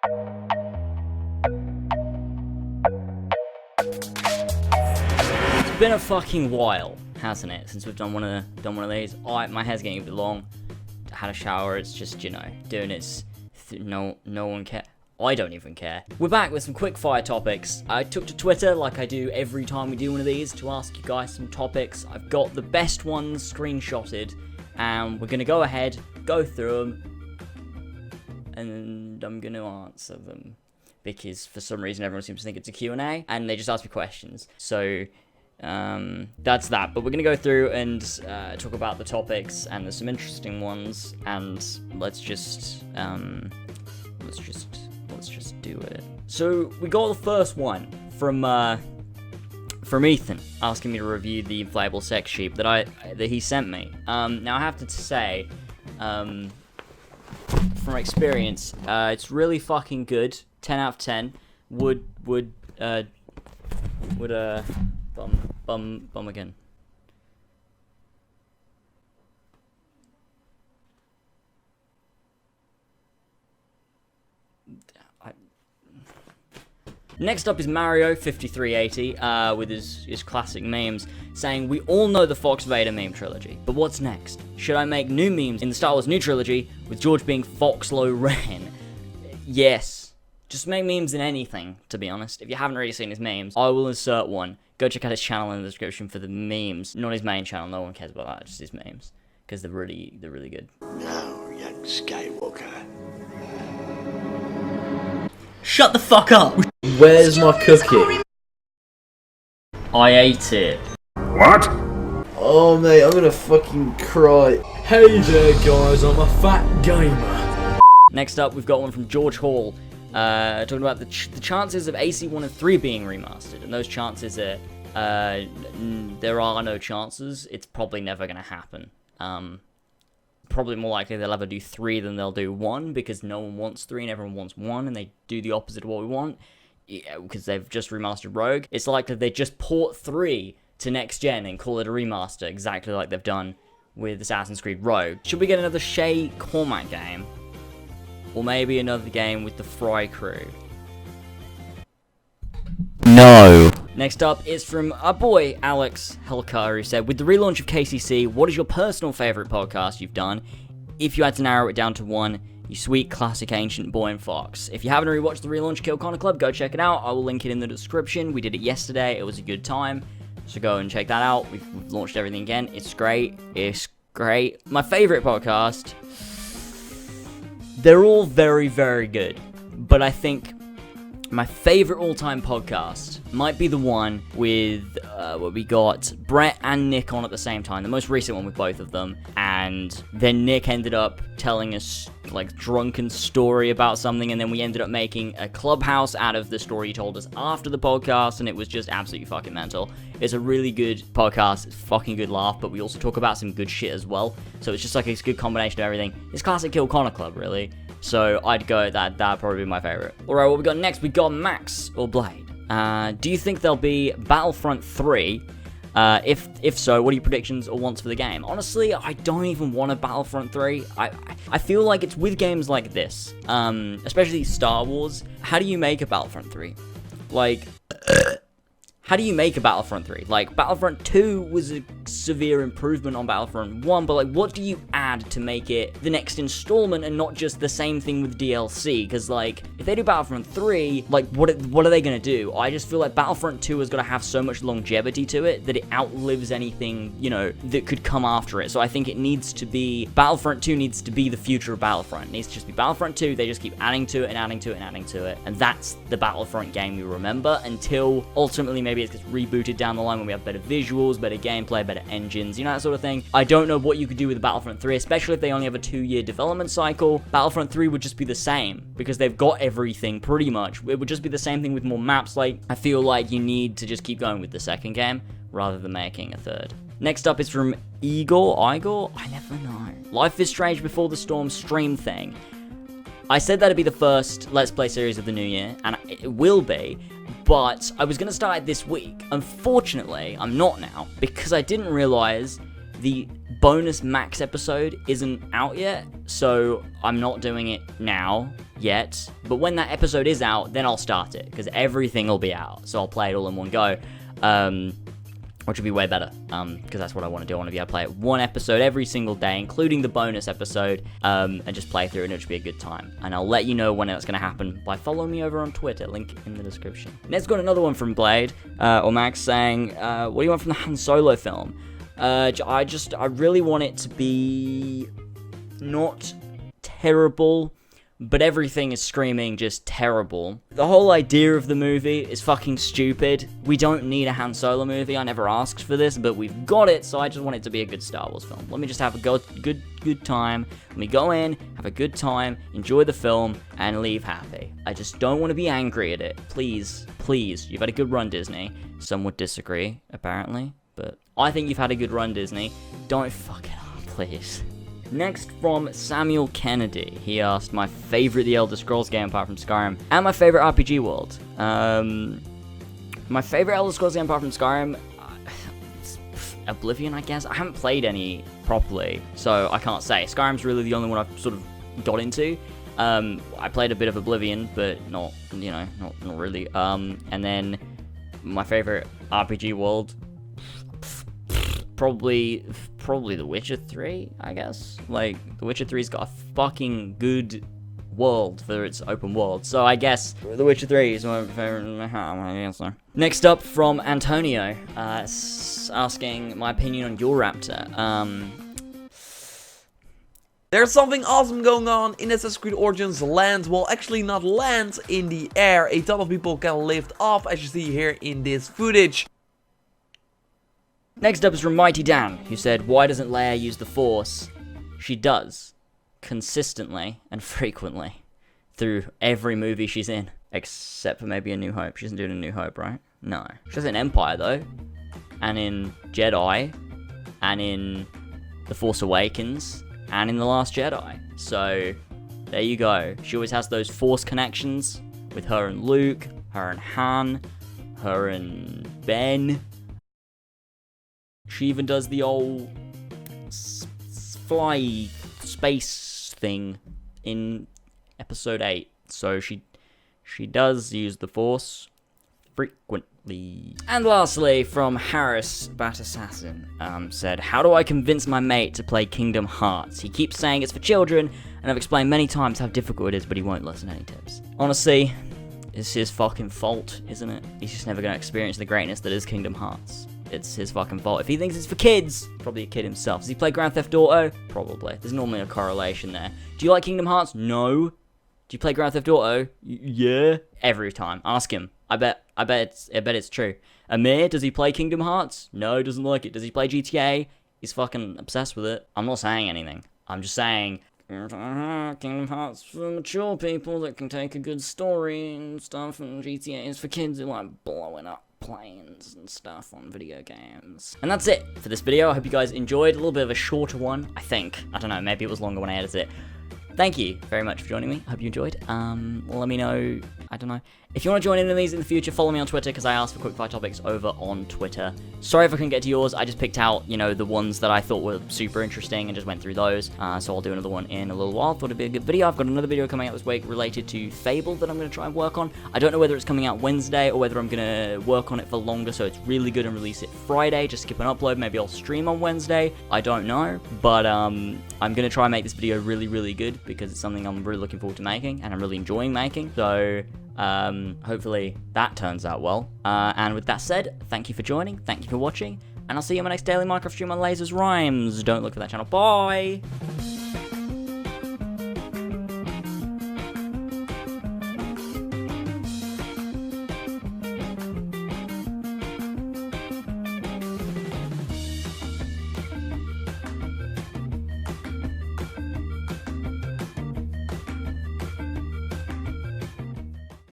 It's been a fucking while, hasn't it, since we've done one of these. My hair's getting a bit long. I had a shower. It's just, you know, doing its. No one cares. I don't even care. We're back with some quick fire topics. I took to Twitter, like I do every time we do one of these, to ask you guys some topics. I've got the best ones screenshotted, and we're gonna go ahead, go through them, and I'm gonna answer them. Because for some reason everyone seems to think it's a Q&A, and they just ask me questions. So, that's that. But we're gonna go through and talk about the topics, and there's some interesting ones, and let's just do it. So we got the first one from Ethan, asking me to review the inflatable sex sheep that he sent me. Now I have to say, from experience, it's really fucking good. 10 out of 10. Would bum again. Next up is Mario5380 with his classic memes, saying, "We all know the Fox Vader meme trilogy, but what's next? Should I make new memes in the Star Wars new trilogy with George being Foxlo Ren?" Yes. Just make memes in anything, to be honest. If you haven't already seen his memes, I will insert one. Go check out his channel in the description for the memes. Not his main channel, no one cares about that, just his memes. Because they're really good. Now, young Skywalker. Shut the fuck up! Where's my cookie? I ate it. What? Oh mate, I'm gonna fucking cry. Hey there guys, I'm a fat gamer. Next up, we've got one from George Hall, talking about the chances of AC1 and 3 being remastered, and those chances are, there are no chances. It's probably never gonna happen. Probably more likely they'll ever do 3 than they'll do 1, because no one wants 3 and everyone wants 1, and they do the opposite of what we want, because they've just remastered Rogue. It's likely they just port 3 to next gen and call it a remaster, exactly like they've done with Assassin's Creed Rogue. Should we get another Shay Cormac game? Or maybe another game with the Fry crew? No. Next up is from our boy Alex Helkar, who said, "With the relaunch of KCC, what is your personal favourite podcast you've done? If you had to narrow it down to one, you sweet classic ancient boy and fox." If you haven't already watched the relaunch Kill Connor Club, go check it out. I will link it in the description. We did it yesterday. It was a good time. So go and check that out. We've launched everything again. It's great. It's great. My favourite podcast, they're all very, very good. But I think my favourite all-time podcast might be the one with, where we got Brett and Nick on at the same time, the most recent one with both of them, and then Nick ended up telling us, like, drunken story about something, and then we ended up making a clubhouse out of the story he told us after the podcast, and it was just absolutely fucking mental. It's a really good podcast, it's a fucking good laugh, but we also talk about some good shit as well, so it's just like a good combination of everything. It's classic Kill Connor Club, really. So I'd go that'd probably be my favorite. Alright, what we got next? We got Max or Blade. Do you think there'll be Battlefront 3? If so, what are your predictions or wants for the game? Honestly, I don't even want a Battlefront 3. I feel like it's with games like this, especially Star Wars. How do you make a Battlefront 3? Like, how do you make a Battlefront 3? Like, Battlefront 2 was a severe improvement on Battlefront 1, but, like, what do you add to make it the next installment and not just the same thing with DLC? Because, like, if they do Battlefront 3, like, what are they going to do? I just feel like Battlefront 2 has got to have so much longevity to it that it outlives anything, you know, that could come after it. So I think it needs to be, Battlefront 2 needs to be the future of Battlefront. It needs to just be Battlefront 2, they just keep adding to it and adding to it and adding to it. And that's the Battlefront game we remember until, ultimately, maybe it gets rebooted down the line when we have better visuals, better gameplay, better engines, you know, that sort of thing. I don't know what you could do with Battlefront 3, especially if they only have a 2-year development cycle. Battlefront 3 would just be the same, because they've got everything, pretty much. It would just be the same thing with more maps. Like, I feel like you need to just keep going with the second game, rather than making a third. Next up is from Igor? I never know. Life is Strange Before the Storm stream thing. I said that'd be the first Let's Play series of the new year, and it will be, but I was going to start it this week. Unfortunately, I'm not now, because I didn't realize the bonus max episode isn't out yet, so I'm not doing it now yet. But when that episode is out, then I'll start it, because everything will be out, so I'll play it all in one go. Which would be way better, because that's what I want to do. I want to be able to play it one episode every single day, including the bonus episode, and just play through, and it should be a good time. And I'll let you know when it's going to happen by following me over on Twitter, link in the description. Next, got another one from Blade, or Max, saying, what do you want from the Han Solo film? I really want it to be not terrible, but everything is screaming just terrible. The whole idea of the movie is fucking stupid. We don't need a Han Solo movie. I never asked for this, but we've got it, so I just want it to be a good Star Wars film. Let me just have a good time. Let me go in, have a good time, enjoy the film, and leave happy. I just don't want to be angry at it. Please, please. You've had a good run, Disney. Some would disagree, apparently, but I think you've had a good run, Disney. Don't fuck it up, please. Next, from Samuel Kennedy, he asked my favorite The Elder Scrolls game apart from Skyrim, and my favorite RPG world. My favorite Elder Scrolls game apart from Skyrim, Oblivion, I guess. I haven't played any properly, so I can't say. Skyrim's really the only one I've sort of got into. I played a bit of Oblivion, but not really. And then my favorite RPG world, probably The Witcher 3, I guess. Like, The Witcher 3's got a fucking good world for its open world, so I guess The Witcher 3 is my favorite answer. Next up, from Antonio, asking my opinion on your Raptor. There's something awesome going on in Assassin's Creed Origins land. Well, actually not land, in the air. A ton of people can lift off, as you see here in this footage. Next up is from Mighty Dan, who said, why doesn't Leia use the Force? She does. Consistently and frequently. Through every movie she's in. Except for maybe A New Hope. She isn't doing A New Hope, right? No. She does in Empire, though. And in Jedi. And in The Force Awakens. And in The Last Jedi. So, there you go. She always has those Force connections. With her and Luke. Her and Han. Her and Ben. She even does the old fly space thing in episode 8. So she does use the Force frequently. And lastly, from Harris Bat Assassin, said, how do I convince my mate to play Kingdom Hearts? He keeps saying it's for children, and I've explained many times how difficult it is, but he won't listen to any tips. Honestly, it's his fucking fault, isn't it? He's just never going to experience the greatness that is Kingdom Hearts. It's his fucking fault. If he thinks it's for kids, probably a kid himself. Does he play Grand Theft Auto? Probably. There's normally a correlation there. Do you like Kingdom Hearts? No. Do you play Grand Theft Auto? Yeah. Every time. Ask him. I bet it's true. Amir, does he play Kingdom Hearts? No, doesn't like it. Does he play GTA? He's fucking obsessed with it. I'm not saying anything. I'm just saying, Kingdom Hearts for mature people that can take a good story and stuff, and GTA is for kids who like blowing up planes and stuff on video games. And that's it for this video. I hope you guys enjoyed. A little bit of a shorter one, I think. I don't know, maybe it was longer when I edited it. Thank you very much for joining me. I hope you enjoyed. Let me know, I don't know. If you want to join in on these in the future, follow me on Twitter, because I asked for quickfire topics over on Twitter. Sorry if I couldn't get to yours. I just picked out, the ones that I thought were super interesting and just went through those. So I'll do another one in a little while. Thought it'd be a good video. I've got another video coming out this week related to Fable that I'm going to try and work on. I don't know whether it's coming out Wednesday or whether I'm going to work on it for longer, so it's really good and release it Friday. Just skip an upload. Maybe I'll stream on Wednesday. I don't know. But I'm going to try and make this video really, really good, because it's something I'm really looking forward to making and I'm really enjoying making. So hopefully that turns out well. And with that said, thank you for joining, thank you for watching, and I'll see you in my next daily Minecraft stream on LazerzRhymes. Don't look for that channel. Bye!